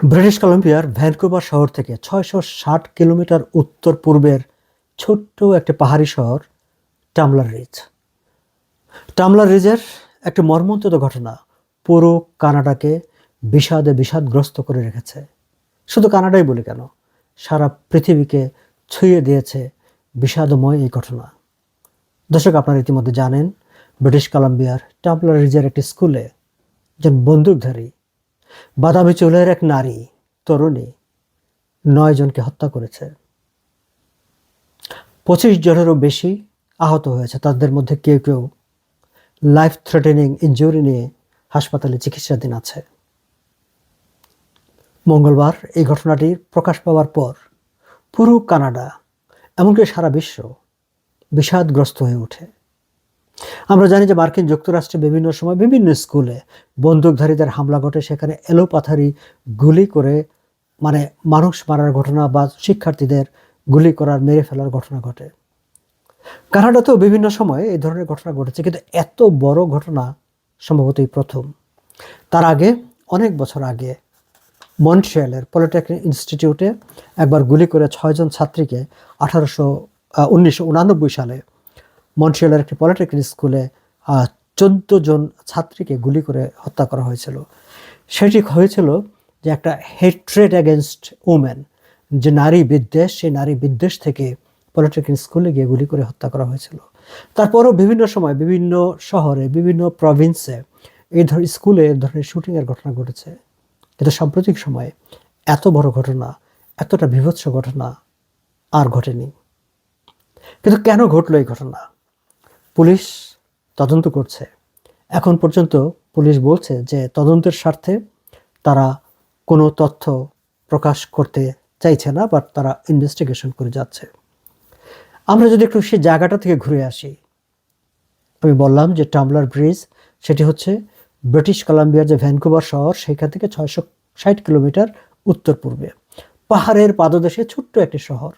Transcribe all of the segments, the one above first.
British কলাম্বিয়ার Vancouver শহর থেকে ৬৬০ kilometre উত্তর পূর্বের ছোট্ট একটি পাহাড়ি শহর টামলার রিজ। টামলার রিজের একটি মর্মন্তুদ ঘটনা পুরো কানাডাকে বিষাদে বিষাদগ্রস্ত করে রেখেছে। শুধু কানাডাই বলি কেন, সারা পৃথিবীকে ছুঁয়ে দিয়েছে বিষাদময় এই ঘটনা। দর্শক, আপনারা ইতিমধ্যে জানেন, ব্রিটিশ কলাম্বিয়ার টামলার রিজের একটি স্কুলে একজন বন্দুকধারী বাদামি চুলের এক নারী তরুণী ৯ জনকে হত্যা করেছে। ২৫ জনেরও বেশি আহত হয়েছে। তাদের মধ্যে কেউ কেউ লাইফ থ্রেটেনিং ইনজুরি নিয়ে হাসপাতালে চিকিৎসাধীন আছে। মঙ্গলবার এই ঘটনাটির প্রকাশ পাওয়ার পর পুরো কানাডা, এমনকি সারা বিশ্ব বিষাদগ্রস্ত হয়ে ওঠে। আমরা জানি যে মার্কিন যুক্তরাষ্ট্রে বিভিন্ন সময় বিভিন্ন স্কুলে বন্দুকধারীদের হামলা ঘটে, সেখানে এলোপাথারি গুলি করে মানুষ মারার ঘটনা বা শিক্ষার্থীদের গুলি করার, মেরে ফেলার ঘটনা ঘটে। কানাডাতেও বিভিন্ন সময়ে এই ধরনের ঘটনা ঘটেছে, কিন্তু এত বড় ঘটনা সম্ভবত এই প্রথম। তার আগে, অনেক বছর আগে, মন্ট্রিয়ালের পলিটেকনিক ইনস্টিটিউটে একবার গুলি করে ৬ জন ছাত্রীকে 1999 সালে মন্ট্রিয়ালের একটি পলিটেকনিক স্কুলে 14 জন ছাত্রীকে গুলি করে হত্যা করা হয়েছিল। সেটি হয়েছিল যে একটা হেট্রেড অ্যাগেনস্ট উমেন, যে নারী বিদ্বেষ, সেই নারী বিদ্বেষ থেকে পলিটেকনিক স্কুলে গিয়ে গুলি করে হত্যা করা হয়েছিল। তারপরও বিভিন্ন সময় বিভিন্ন শহরে, বিভিন্ন প্রভিন্সে এই স্কুলে এই ধরনের শুটিংয়ের ঘটনা ঘটেছে। কিন্তু সাম্প্রতিক সময়ে এত বড় ঘটনা, এতটা বীভৎস ঘটনা আর ঘটেনি। কিন্তু কেন ঘটলো এই ঘটনা? পুলিশ তদন্ত করছে। এখন পর্যন্ত পুলিশ বলছে যে তদন্তের স্বার্থে তারা কোনো তথ্য প্রকাশ করতে চাইছে না, বাট তারা ইনভেস্টিগেশন করে যাচ্ছে। আমরা যদি একটু সেই জায়গাটা থেকে ঘুরে আসি, আমি বললাম যে টামলার ব্রিজ, সেটি হচ্ছে ব্রিটিশ কলাম্বিয়ার যে ভ্যানকুভার শহর, সেখান থেকে ৬৬০ কিলোমিটার উত্তর পূর্বে পাহাড়ের পাদদেশে ছোট্ট একটি শহর,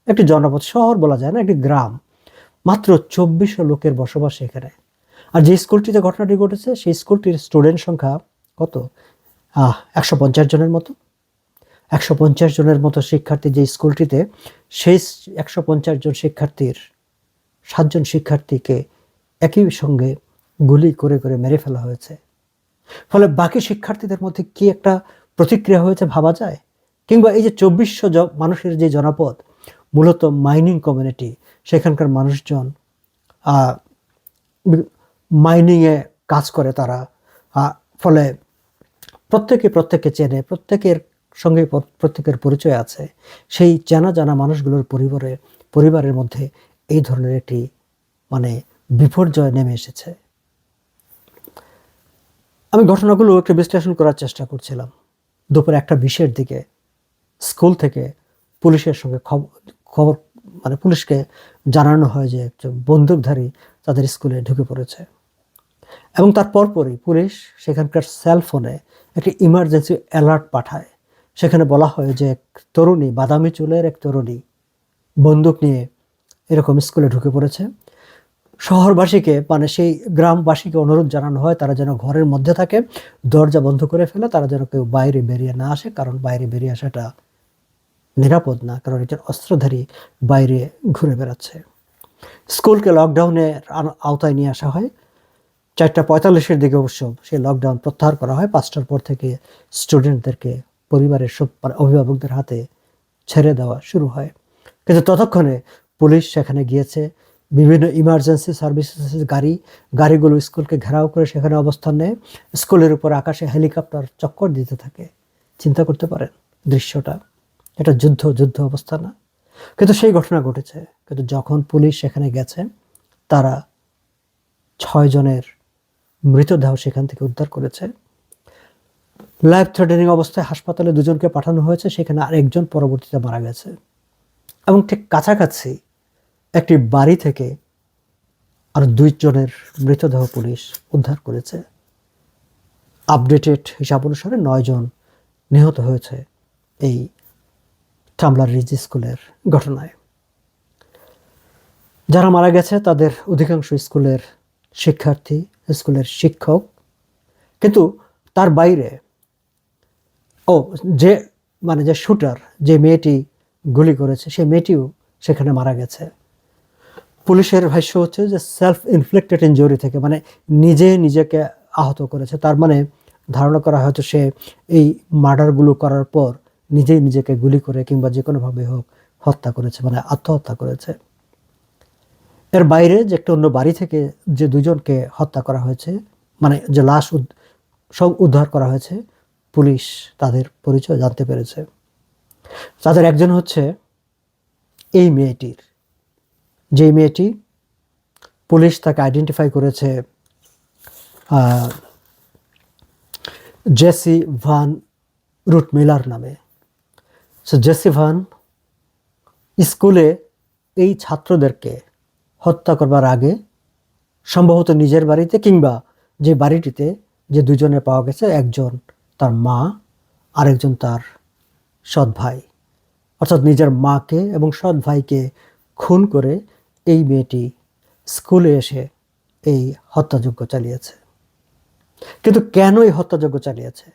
একটি জনপদ, শহর বলা যায় না, একটি গ্রাম। মাত্র ২৪০০ লোকের বসবাস এখানে। আর যে স্কুলটিতে ঘটনাটি ঘটেছে, সেই স্কুলটির স্টুডেন্ট সংখ্যা কত? ১৫০ জনের মতো। ১৫০ জনের মতো শিক্ষার্থী যে স্কুলটিতে, সেই ১৫০ জন শিক্ষার্থীর ৭ জন শিক্ষার্থীকে একই সঙ্গে গুলি করে করে মেরে ফেলা হয়েছে। ফলে বাকি শিক্ষার্থীদের মধ্যে কি একটা প্রতিক্রিয়া হয়েছে ভাবা যায়? কিংবা এই যে ২৪০০ মানুষের যে জনপদ, মূলত মাইনিং কমিউনিটি, সেখানকার মানুষজন মাইনিংয়ে কাজ করে তারা। ফলে প্রত্যেকে চেনে, প্রত্যেকের সঙ্গে প্রত্যেকের পরিচয় আছে। সেই জানা জানা মানুষগুলোর পরিবারের মধ্যে এই ধরনের একটি বিপর্যয় নেমে এসেছে। আমি ঘটনাগুলো একটু বিশ্লেষণ করার চেষ্টা করছিলাম। দুপুর ১:২০-এর দিকে স্কুল থেকে পুলিশের সঙ্গে খবর পুলিশকে জানানো হয় যে একজন বন্দুকধারী তাদের স্কুলে ঢুকে পড়েছে। এবং তার পরপরই পুলিশ সেখানকার সেলফোনে একটি ইমার্জেন্সি অ্যালার্ট পাঠায়। সেখানে বলা হয় যে এক তরুণী, বাদামি চুলের এক তরুণী বন্দুক নিয়ে এরকম স্কুলে ঢুকে পড়েছে। শহরবাসীকে, সেই গ্রামবাসীকে অনুরোধ জানানো হয় তারা যেন ঘরের মধ্যে থাকে, দরজা বন্ধ করে ফেলে, তারা যেন কেউ বাইরে বেরিয়ে না আসে, কারণ বাইরে বেরিয়ে আসাটা নিরাপদ না, কারণ একজন অস্ত্রধারী বাইরে ঘুরে বেড়াচ্ছে। স্কুলকে লকডাউনের আওতায় নিয়ে আসা হয়। ৪:৪৫-এর দিকে অবশ্য সেই লকডাউন প্রত্যাহার করা হয়। ৫টার পর থেকে স্টুডেন্টদেরকে পরিবারের সব অভিভাবকদের হাতে ছেড়ে দেওয়া শুরু হয়। কিন্তু ততক্ষণে পুলিশ সেখানে গিয়েছে, বিভিন্ন ইমার্জেন্সি সার্ভিসেস গাড়িগুলো স্কুলকে ঘেরাও করে সেখানে অবস্থান নেয়। স্কুলের উপর আকাশে হেলিকপ্টার চক্কর দিতে থাকে। চিন্তা করতে পারেন দৃশ্যটা, এটা যুদ্ধ অবস্থা না? কিন্তু সেই ঘটনা ঘটেছে। কিন্তু যখন পুলিশ সেখানে গেছে, তারা ৬ জনের মৃতদেহ সেখান থেকে উদ্ধার করেছে। লাইফ থ্রেটেনিং অবস্থায় হাসপাতালে ২ জনকে পাঠানো হয়েছে, সেখানে আরেকজন পরবর্তীতে মারা গেছে। এবং ঠিক কাছাকাছি একটি বাড়ি থেকে আরো ২ জনের মৃতদেহ পুলিশ উদ্ধার করেছে। আপডেটেড হিসাব অনুসারে ৯ জন নিহত হয়েছে এই টামলার রিজ স্কুলের ঘটনায়। যারা মারা গেছে তাদের অধিকাংশ স্কুলের শিক্ষার্থী, স্কুলের শিক্ষক। কিন্তু তার বাইরে ও, যে মানে যে শুটার, যে মেয়েটি গুলি করেছে, সেই মেয়েটিও সেখানে মারা গেছে। পুলিশের ভাষ্য হচ্ছে যে সেলফ ইনফ্লিক্টেড ইনজুরি থেকে, মানে নিজে নিজেকে আহত করেছে। তার মানে ধারণা করা হয়তো সে এই মার্ডারগুলো করার পর নিজেই নিজেকে গুলি করে কিংবা যে কোনোভাবে হোক হত্যা করেছে, মানে আত্মহত্যা করেছে। এর বাইরে যে একটা অন্য বাড়ি থেকে যে দুজনকে হত্যা করা হয়েছে, মানে যে লাশ সব উদ্ধার করা হয়েছে, পুলিশ তাদের পরিচয় জানতে পেরেছে। তাদের একজন হচ্ছে এই মেয়েটির, যে মেয়েটি পুলিশ তাকে আইডেন্টিফাই করেছে জেসি ভান রুটমিলার নামে। সো জেসি ভান স্কুলে এই ছাত্রদেরকে হত্যা করবার আগে সম্ভবত নিজের বাড়িতে কিংবা যে বাড়িটিতে যে দুজনে পাওয়া গেছে, একজন তার মা, আরেকজন তার সৎ ভাই, অর্থাৎ নিজের মাকে এবং সৎ ভাইকে খুন করে এই মেয়েটি স্কুলে এসে এই হত্যাযজ্ঞ চালিয়েছে। কিন্তু কেন এই হত্যাযজ্ঞ চালিয়েছে,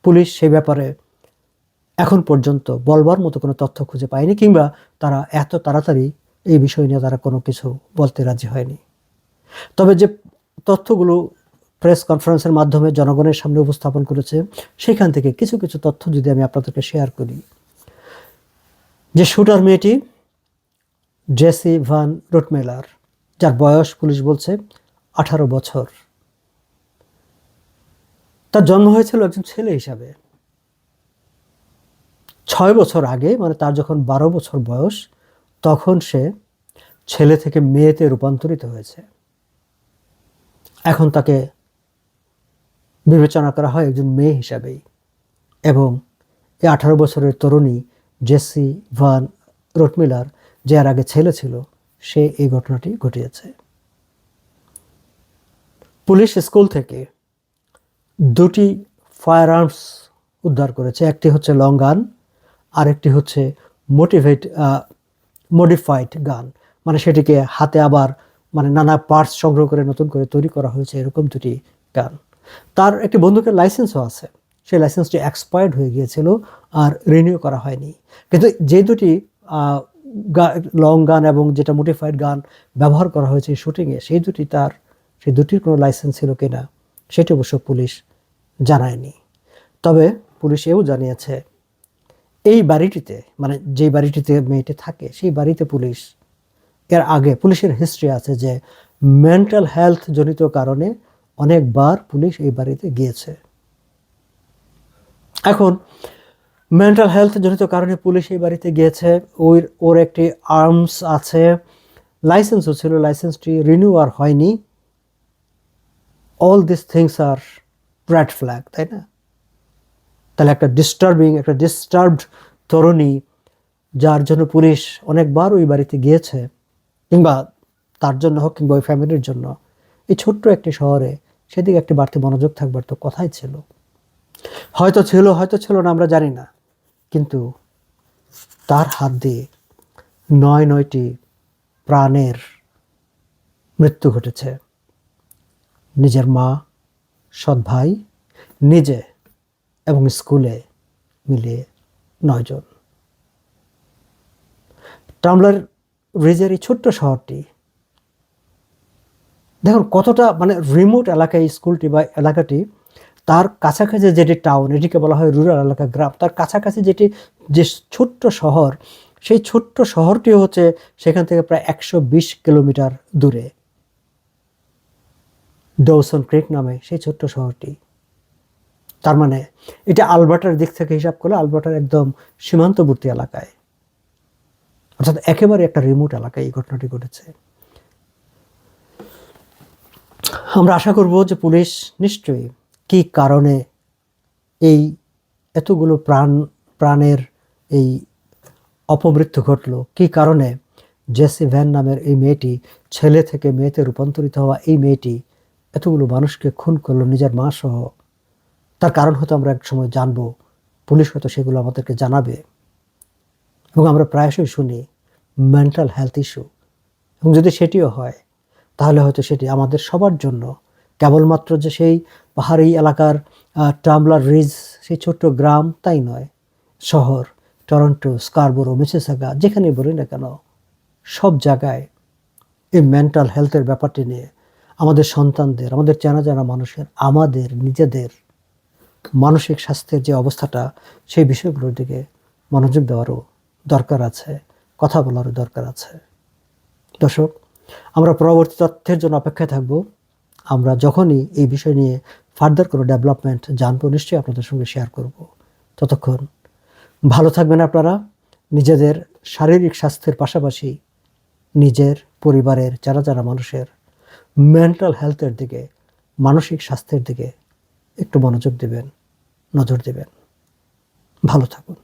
পুলিশ সেই ব্যাপারে এখন পর্যন্ত বলবার মতো কোনো তথ্য খুঁজে পায়নি, কিংবা তারা এত তাড়াতাড়ি এই বিষয় নিয়ে তারা কোনো কিছু বলতে রাজি হয়নি। তবে যে তথ্যগুলো প্রেস কনফারেন্সের মাধ্যমে জনগণের সামনে উপস্থাপন করেছে, সেখান থেকে কিছু কিছু তথ্য যদি আমি আপনাদেরকে শেয়ার করি। যে শুটার মেয়েটি জেসি ভান রুটমেলার, যার বয়স পুলিশ বলছে 18 বছর, তার জন্ম হয়েছিল একজন ছেলে হিসাবে 6 বছর আগে, মানে তার যখন 12 বছর বয়স, তখন সে ছেলে থেকে মেয়েতে রূপান্তরিত হয়েছে। এখন তাকে বিবেচনা করা হয় একজন মেয়ে হিসাবেই। এবং এই 18 বছরের তরুণী জেসি ভান রুটমিলার, যে এর আগে ছেলে ছিল, সে এই ঘটনাটি ঘটিয়েছে। পুলিশ স্কুল থেকে 2টি ফায়ার আর্মস উদ্ধার করেছে। একটি হচ্ছে লং গান, আরেকটি হচ্ছে মডিফাইড গান, মানে সেটিকে হাতে আবার মানে নানা পার্টস সংগ্রহ করে নতুন করে তৈরি করা হয়েছে, এরকম 2টি গান। তার একটি বন্দুকের লাইসেন্সও আছে, সেই লাইসেন্সটি এক্সপায়ার্ড হয়ে গিয়েছিল আর রিনিউ করা হয়নি। কিন্তু যে 2টি লং গান এবং যেটা মডিফাইড গান ব্যবহার করা হয়েছে শুটিংয়ে, সেই 2টির কোনো লাইসেন্স ছিল কিনা সেটি অবশ্য পুলিশ জানায়নি। তবে পুলিশ এও জানিয়েছে এই বাড়িটিতে, মানে যেই বাড়িটিতে মেয়েটি থাকে, সেই বাড়িতে পুলিশ এর আগে পুলিশের হিস্ট্রি আছে যে মেন্টাল হেলথ জনিত কারণে অনেকবার পুলিশ এই বাড়িতে গিয়েছে। এখন মেন্টাল হেলথ জনিত কারণে পুলিশ এই বাড়িতে গিয়েছে, ওর একটি আর্মস আছে, লাইসেন্সও ছিল, লাইসেন্সটি রিনিউ আর হয়নি। All this things are red flag, তাই না? তাহলে একটা ডিস্টার্বড তরুণী, যার জন্য পুলিশ অনেকবার ওই বাড়িতে গিয়েছে, কিংবা তার জন্য হোক কিংবা ওই ফ্যামিলির জন্য, এই ছোট্ট একটি শহরে সেদিকে একটি বাড়তি মনোযোগ থাকবার তো কথাই ছিল। হয়তো ছিল না, আমরা জানি না, কিন্তু তার হাত দিয়ে 9টি প্রাণের মৃত্যু ঘটেছে। নিজের মা, সৎ ভাই, নিজে এবং স্কুলে মিলিয়ে 9 জন। টাম্বলার রিজের এই ছোট্ট শহরটি, দেখুন কতটা মানে রিমোট এলাকায় স্কুলটি বা এলাকাটি। তার কাছাকাছি যেটি টাউন, এটিকে বলা হয় রুরাল এলাকা, গ্রাম। তার কাছাকাছি যে ছোট্ট শহর, সেই ছোট্ট শহরটিও হচ্ছে সেখান থেকে প্রায় 120 কিলোমিটার দূরে, ডওসন ক্রিক নামে সেই ছোট্ট শহরটি। তার মানে এটা আলবার্টার দিক থেকে হিসাব করলে আলবার্টার একদম সীমান্তবর্তী এলাকায়, অর্থাৎ একেবারে একটা রিমোট এলাকায় এই ঘটনাটি ঘটেছে। আমরা আশা করব যে পুলিশ নিশ্চয়ই কি কারণে এই এতগুলো প্রাণের এই অপমৃত্যু ঘটলো, কি কারণে জেসি ভ্যান নামের এই মেয়েটি, ছেলে থেকে মেয়েতে রূপান্তরিত হওয়া এই মেয়েটি এতগুলো মানুষকে খুন করলো, নিজের মা সহ, তার কারণ হয়তো আমরা এক সময় জানবো। পুলিশ হয়তো সেগুলো আমাদেরকে জানাবে। এবং আমরা প্রায়শই শুনি মেন্টাল হেলথ ইস্যু, এবং যদি সেটিও হয় তাহলে হয়তো সেটি আমাদের সবার জন্য, কেবলমাত্র যে সেই পাহাড়ি এলাকার টামলার রিজ সেই ছোট্ট গ্রাম তাই নয়, শহর, টরন্টো, স্কারবোরো, মিসিসাগা, যেখানে বলি না কেন, সব জায়গায় এই মেন্টাল হেলথের ব্যাপারটি নিয়ে আমাদের সন্তানদের, আমাদের চেনা জানা মানুষের, আমাদের নিজেদের মানসিক স্বাস্থ্যের যে অবস্থাটা, সেই বিষয়গুলোর দিকে মনোযোগ দেওয়ারও দরকার আছে, কথা বলারও দরকার আছে। দর্শক, আমরা পরবর্তী তথ্যের জন্য অপেক্ষায় থাকব। আমরা যখনই এই বিষয় নিয়ে ফার্দার কোনো ডেভেলপমেন্ট জানবো, নিশ্চয়ই আপনাদের সঙ্গে শেয়ার করব। ততক্ষণ ভালো থাকবেন আপনারা। নিজেদের শারীরিক স্বাস্থ্যের পাশাপাশি নিজের পরিবারের যারা যারা মানুষের মেন্টাল হেলথের দিকে, মানসিক স্বাস্থ্যের দিকে একটু মনোযোগ দেবেন, নজর দেবেন। ভালো থাকুন।